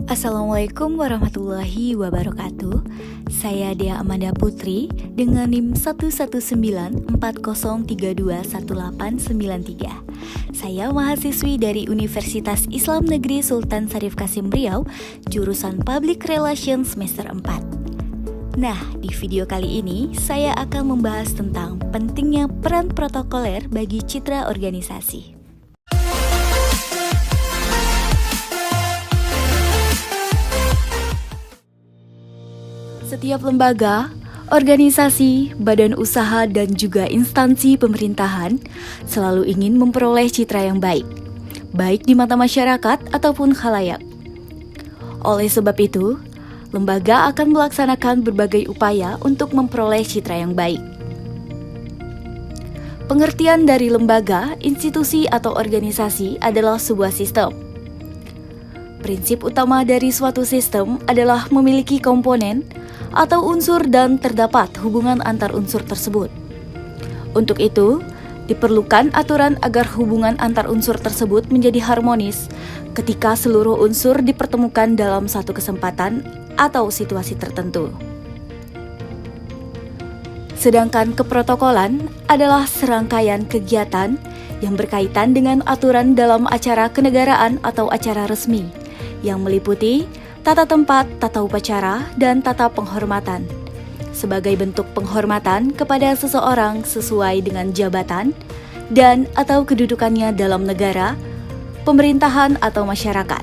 Assalamualaikum warahmatullahi wabarakatuh. Saya Dea Amanda Putri dengan NIM 11940321893. Saya mahasiswi dari Universitas Islam Negeri Sultan Syarif Kasim Riau, jurusan Public Relations semester 4. Nah, di video kali ini saya akan membahas tentang pentingnya peran protokoler bagi citra organisasi. Setiap lembaga, organisasi, badan usaha, dan juga instansi pemerintahan selalu ingin memperoleh citra yang baik di mata masyarakat ataupun khalayak. Oleh sebab itu, lembaga akan melaksanakan berbagai upaya untuk memperoleh citra yang baik. Pengertian dari lembaga, institusi, atau organisasi adalah sebuah sistem. Prinsip utama dari suatu sistem adalah memiliki komponen atau unsur dan terdapat hubungan antar unsur tersebut. Untuk itu, diperlukan aturan agar hubungan antar unsur tersebut menjadi harmonis ketika seluruh unsur dipertemukan dalam satu kesempatan atau situasi tertentu. Sedangkan keprotokolan adalah serangkaian kegiatan yang berkaitan dengan aturan dalam acara kenegaraan atau acara resmi yang meliputi tata tempat, tata upacara, dan tata penghormatan sebagai bentuk penghormatan kepada seseorang sesuai dengan jabatan dan atau kedudukannya dalam negara, pemerintahan, atau masyarakat.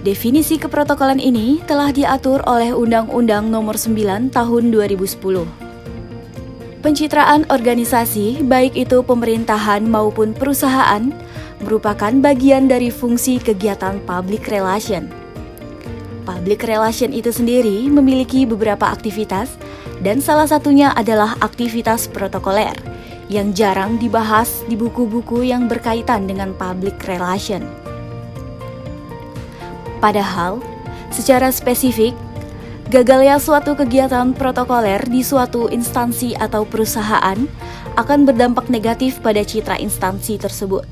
Definisi keprotokolan ini telah diatur oleh Undang-Undang Nomor 9 Tahun 2010. Pencitraan organisasi, baik itu pemerintahan maupun perusahaan, merupakan bagian dari fungsi kegiatan public relation. Public relation itu sendiri memiliki beberapa aktivitas dan salah satunya adalah aktivitas protokoler yang jarang dibahas di buku-buku yang berkaitan dengan public relation. Padahal, secara spesifik, gagalnya suatu kegiatan protokoler di suatu instansi atau perusahaan akan berdampak negatif pada citra instansi tersebut.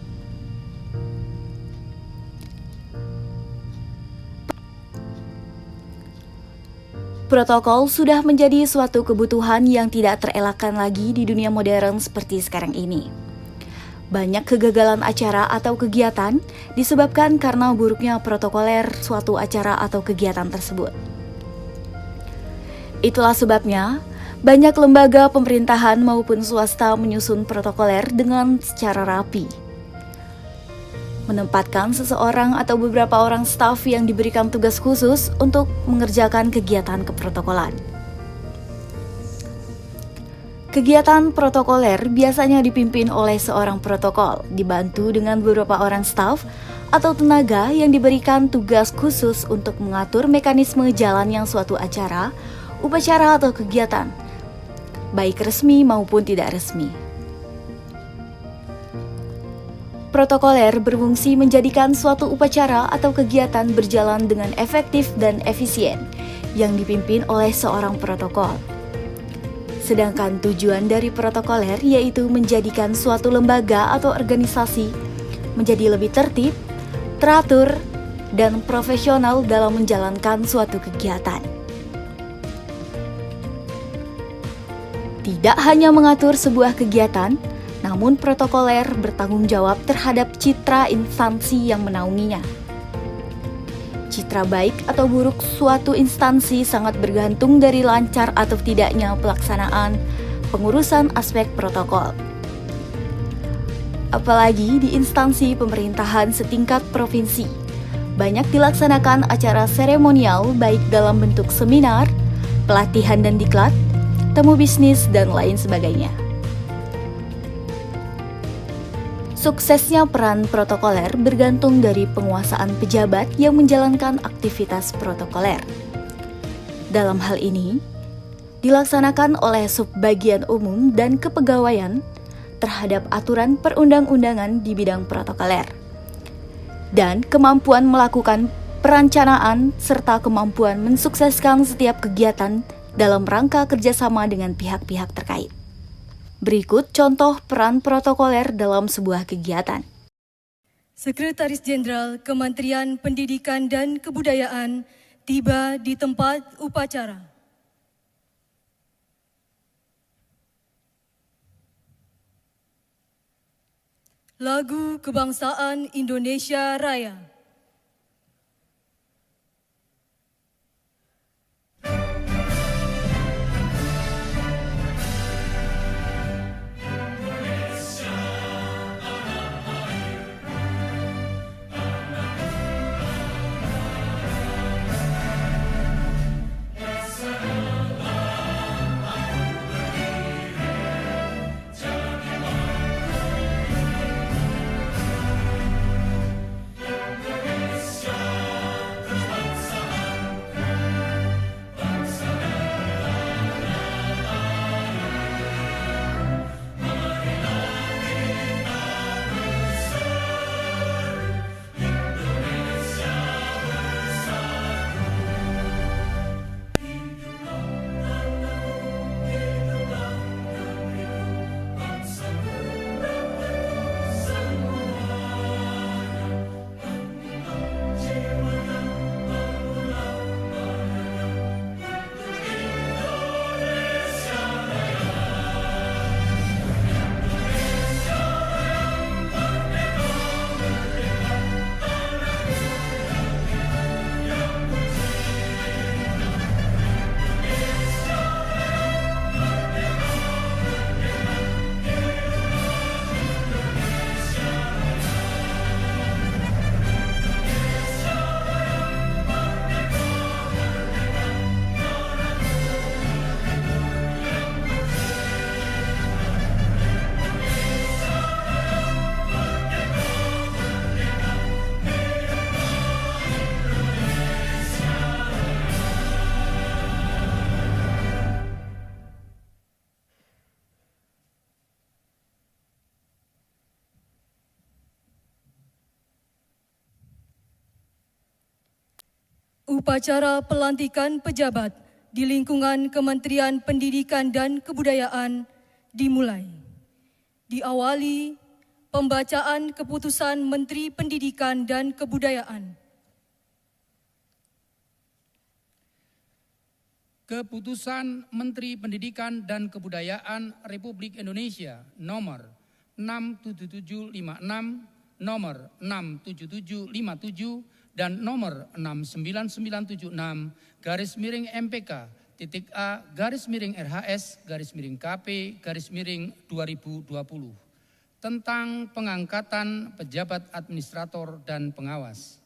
Protokol sudah menjadi suatu kebutuhan yang tidak terelakkan lagi di dunia modern seperti sekarang ini. Banyak kegagalan acara atau kegiatan disebabkan karena buruknya protokoler suatu acara atau kegiatan tersebut. Itulah sebabnya, banyak lembaga pemerintahan maupun swasta menyusun protokoler dengan secara rapi. Menempatkan seseorang atau beberapa orang staf yang diberikan tugas khusus untuk mengerjakan kegiatan keprotokolan. Kegiatan protokoler biasanya dipimpin oleh seorang protokol, dibantu dengan beberapa orang staf atau tenaga yang diberikan tugas khusus untuk mengatur mekanisme jalannya suatu acara, upacara atau kegiatan, baik resmi maupun tidak resmi. Protokoler berfungsi menjadikan suatu upacara atau kegiatan berjalan dengan efektif dan efisien yang dipimpin oleh seorang protokol. Sedangkan tujuan dari protokoler yaitu menjadikan suatu lembaga atau organisasi menjadi lebih tertib, teratur, dan profesional dalam menjalankan suatu kegiatan. Tidak hanya mengatur sebuah kegiatan, namun protokoler bertanggung jawab terhadap citra instansi yang menaunginya. Citra baik atau buruk suatu instansi sangat bergantung dari lancar atau tidaknya pelaksanaan pengurusan aspek protokol. Apalagi di instansi pemerintahan setingkat provinsi, banyak dilaksanakan acara seremonial baik dalam bentuk seminar, pelatihan dan diklat, temu bisnis, dan lain sebagainya. Suksesnya peran protokoler bergantung dari penguasaan pejabat yang menjalankan aktivitas protokoler. Dalam hal ini, dilaksanakan oleh Subbagian Umum dan Kepegawaian terhadap aturan perundang-undangan di bidang protokoler, dan kemampuan melakukan perencanaan serta kemampuan mensukseskan setiap kegiatan dalam rangka kerjasama dengan pihak-pihak terkait. Berikut contoh peran protokoler dalam sebuah kegiatan. Sekretaris Jenderal Kementerian Pendidikan dan Kebudayaan tiba di tempat upacara. Lagu Kebangsaan Indonesia Raya. Upacara pelantikan pejabat di lingkungan Kementerian Pendidikan dan Kebudayaan dimulai. Diawali pembacaan keputusan Menteri Pendidikan dan Kebudayaan. Keputusan Menteri Pendidikan dan Kebudayaan Republik Indonesia nomor 67756, nomor 67757, dan nomor 69976-A/MPK/RHS/KP/2020 tentang pengangkatan pejabat administrator dan pengawas.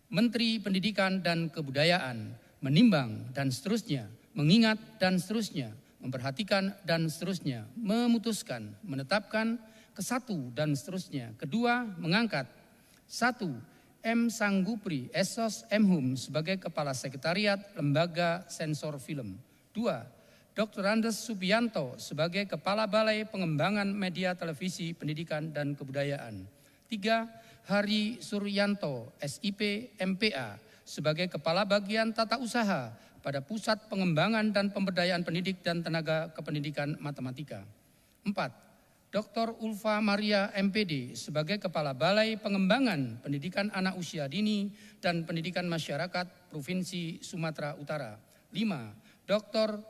Menteri Pendidikan dan Kebudayaan menimbang dan seterusnya, mengingat dan seterusnya, memperhatikan dan seterusnya, memutuskan, menetapkan, kesatu dan seterusnya. Kedua, mengangkat 1. M. Sanggupri, Esos M.Hum sebagai Kepala Sekretariat Lembaga Sensor Film. 2. Dr. Andes Subianto sebagai Kepala Balai Pengembangan Media Televisi Pendidikan dan Kebudayaan. 3. Hari Suryanto, SIP, MPA sebagai Kepala Bagian Tata Usaha pada Pusat Pengembangan dan Pemberdayaan Pendidik dan Tenaga Kependidikan Matematika. 4. Dr. Ulfa Maria MPD sebagai Kepala Balai Pengembangan Pendidikan Anak Usia Dini dan Pendidikan Masyarakat Provinsi Sumatera Utara. 5. Dr.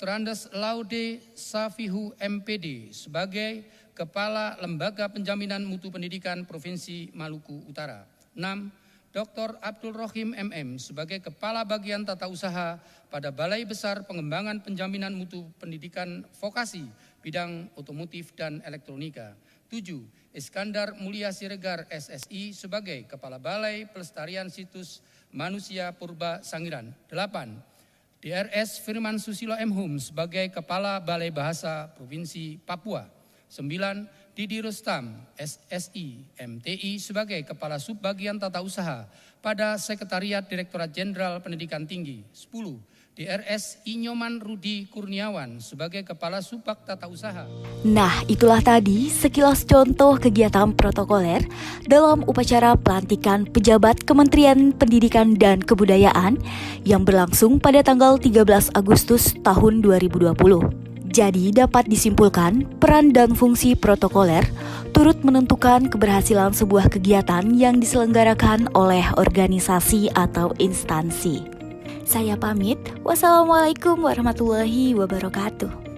Andes Laude Safihu MPD sebagai Kepala Lembaga Penjaminan Mutu Pendidikan Provinsi Maluku Utara. 6. Dr. Abdul Rohim MM sebagai Kepala Bagian Tata Usaha pada Balai Besar Pengembangan Penjaminan Mutu Pendidikan Vokasi bidang otomotif dan elektronika. 7. Iskandar Mulia Siregar SSI sebagai Kepala Balai Pelestarian Situs Manusia Purba Sangiran. 8. DRS Firman Susilo M.Hum sebagai Kepala Balai Bahasa Provinsi Papua. 9. Didi Rustam SSI MTI sebagai Kepala Subbagian Tata Usaha pada Sekretariat Direktorat Jenderal Pendidikan Tinggi. 10. DRS Inyoman Rudi Kurniawan sebagai Kepala Subbag Tata Usaha. Nah, itulah tadi sekilas contoh kegiatan protokoler dalam upacara pelantikan pejabat Kementerian Pendidikan dan Kebudayaan yang berlangsung pada tanggal 13 Agustus tahun 2020. Jadi dapat disimpulkan, peran dan fungsi protokoler turut menentukan keberhasilan sebuah kegiatan yang diselenggarakan oleh organisasi atau instansi. Saya pamit, wassalamualaikum warahmatullahi wabarakatuh.